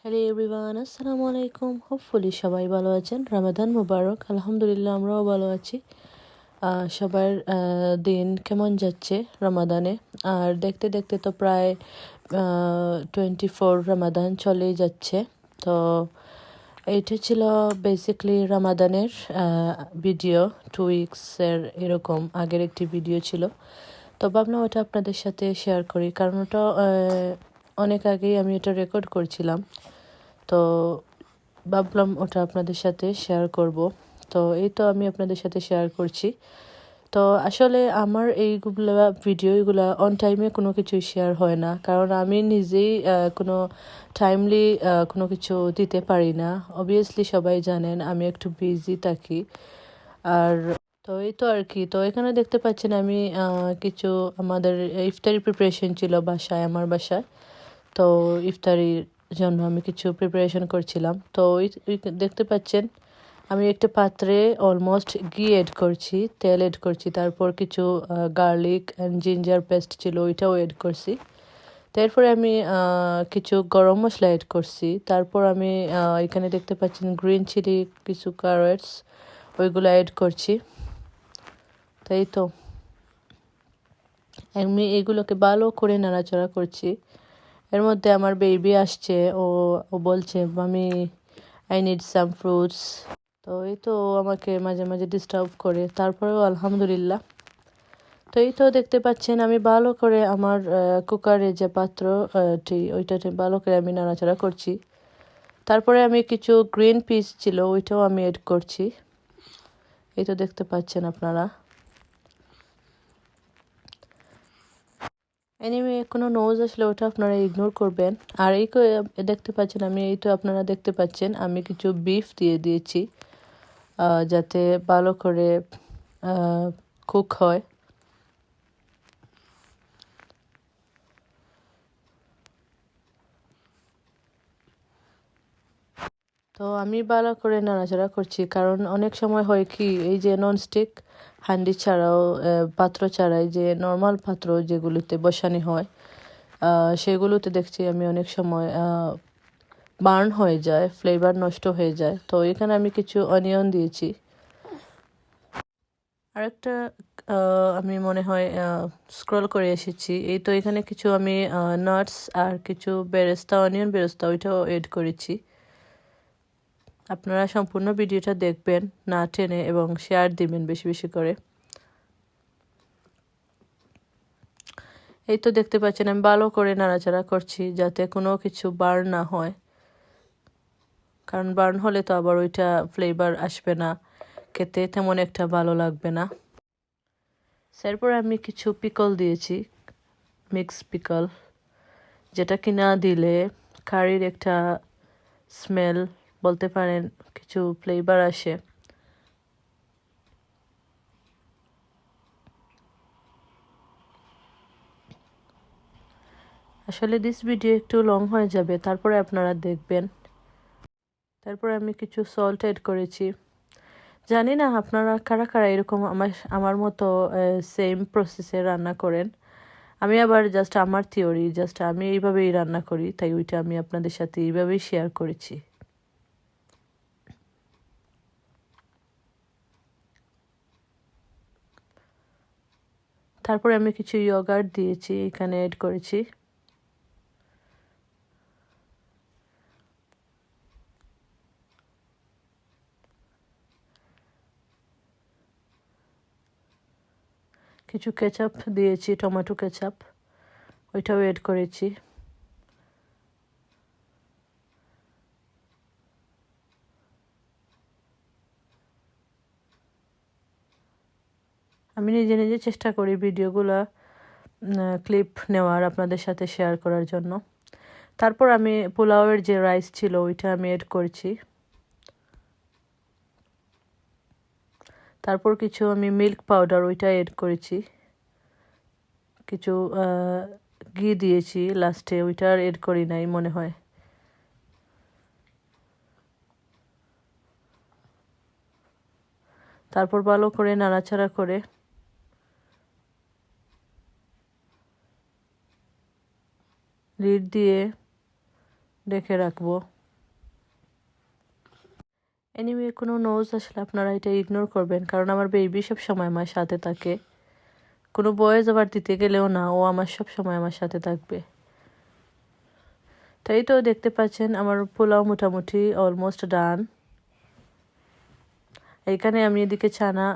Hello everyone, আসসালামু আলাইকুম। Hopefully সবাই ভালো আছেন। রমাদান মুবারক। আলহামদুলিল্লাহ আমরাও ভালো আছি। সবার দিন কেমন যাচ্ছে রমাদানে? আর দেখতে দেখতে তো প্রায় 24 রমাদান চলেই যাচ্ছে। তো এইটা ছিল বেসিকলি রমাদানের ভিডিও, 2 উইক্সের এরকম আগের একটি ভিডিও ছিল। তো ভাবলাম ওটা আপনাদের সাথে শেয়ার করি, কারণ ওটা অনেক আগেই আমি এটা রেকর্ড করছিলাম। তো ভাবলাম ওটা আপনাদের সাথে শেয়ার করব। তো এই তো আমি আপনাদের সাথে শেয়ার করছি। তো আসলে আমার ভিডিওগুলো অন টাইমে কোনো কিছুই শেয়ার হয় না, কারণ আমি নিজেই কোনো টাইমলি কোনো কিছু দিতে পারি না। অবভিয়াসলি সবাই জানেন আমি একটু বিজি থাকি। আর তো এই তো আর কি। তো এখানে দেখতে পাচ্ছেন আমি কিছু আমাদের ইফতারি প্রিপারেশন ছিল আমার বাসায়। তো ইফতারির জন্য আমি কিছু প্রিপারেশন করছিলাম। তো দেখতে পাচ্ছেন আমি একটা পাত্রে অলমোস্ট ঘি এড করছি, তেল এড করছি, তারপর কিছু গার্লিক অ্যান্ড জিঞ্জার পেস্ট ছিল ওইটাও এড করছি। তারপরে আমি কিছু গরম মশলা এড করছি। তারপর আমি এখানে দেখতে পাচ্ছেন গ্রিন চিলি, কিছু ক্যারেটস, ওইগুলো এড করছি। তাই তো আমি এগুলোকে ভালো করে নাড়াচাড়া করছি। এর মধ্যে আমার বেবি আসছে, ও ও বলছে মামি আই নিড সাম ফ্রুটস। তো এই তো আমাকে মাঝে মাঝে ডিস্টার্ব করে, তারপরেও আলহামদুলিল্লাহ। তো এই তো দেখতে পাচ্ছেন আমি ভালো করে আমার কুকারে যে পাত্রটি ওইটাতে ভালো করে আমি নাড়াচাড়া করছি। তারপরে আমি কিছু গ্রিন পিস ছিল ওইটাও আমি এড করছি। এই তো দেখতে পাচ্ছেন আপনারা। এনিওয়ে কোনো নোজ আসলে ওটা আপনারা ইগনোর করবেন। আর দেখতে পাচ্ছেন আমি আপনারা দেখতে পাচ্ছেন আমি কিছু বিফ দিয়ে দিয়েছি যাতে ভালো করে কুক হয়। তো আমি ভালো করে নাড়াচাড়া করছি, কারণ অনেক সময় হয় কি, এই যে ননস্টিক হান্ডি ছাড়াও পাত্র ছাড়াই যে নর্মাল পাত্র যেগুলোতে বসানো হয় সেগুলোতে দেখছি আমি অনেক সময় বার্ন হয়ে যায়, ফ্লেভার নষ্ট হয়ে যায়। তো এখানে আমি কিছু অনিয়ন দিয়েছি। আরেকটা আমি মনে হয় স্ক্রল করে এসেছি। এই তো এখানে কিছু আমি নাটস আর কিছু অনিয়ন বেরেস্তা ওইটাও এড করেছি। আপনারা সম্পূর্ণ ভিডিওটা দেখবেন না টেনে, এবং শেয়ার দিবেন বেশি বেশি করে। এই তো দেখতে পাচ্ছেন আমি ভালো করে নাড়াচাড়া করছি যাতে কোনো কিছু বার্ন না হয়, কারণ বার্ন হলে তো আবার ওইটা ফ্লেভার আসবে না, খেতে তেমন একটা ভালো লাগবে না। এরপর আমি কিছু পিকল দিয়েছি, মিক্স পিকল, যেটা কিনা দিলে কারির একটা স্মেল বলতে পারেন, কিছু ফ্লেভার আসে। আসলে দিস ভিডিও একটু লং হয়ে যাবে, তারপরে আপনারা দেখবেন। তারপরে আমি কিছু সল্ট এড করেছি। জানি না আপনারা কারা কারা এরকম আমার মতো সেম প্রসেসে রান্না করেন। আমি আবার আমার থিওরি, আমি এইভাবেই রান্না করি, তাই ওইটা আমি আপনাদের সাথে এইভাবেই শেয়ার করেছি। তারপরে আমি কিছু ইয়োগার্ট দিয়েছি, এখানে এড করেছি। কিছু কেচাপ দিয়েছি, টমেটো কেচাপ, ওইটাও এড করেছি। আমি নিজে নিজে চেষ্টা করি ভিডিওগুলো ক্লিপ নেওয়ার, আপনাদের সাথে শেয়ার করার জন্য। তারপর আমি পোলাওয়ের যে রাইস ছিল ওইটা আমি এড করছি। তারপর কিছু আমি মিল্ক পাউডার ওইটা এড করেছি। কিছু ঘি দিয়েছি লাস্টে, ওইটা আর এড করি নাই মনে হয়। তারপর ভালো করে নাড়াচাড়া করে লিড দিয়ে রেখে রাখবো। এনিওয়ে কোনো নোজ আসলে আপনারা এটা ইগনোর করবেন, কারণ আমার বেবি সব সময় আমার সাথে থাকে, কোনো ভয়েস ওভার দিতে গেলেও না, ও আমার সব সময় আমার সাথে থাকবে। তাই তো দেখতে পাচ্ছেন আমার পোলাও মোটামুটি অলমোস্ট ডান। এখানে আমি এদিকে চানা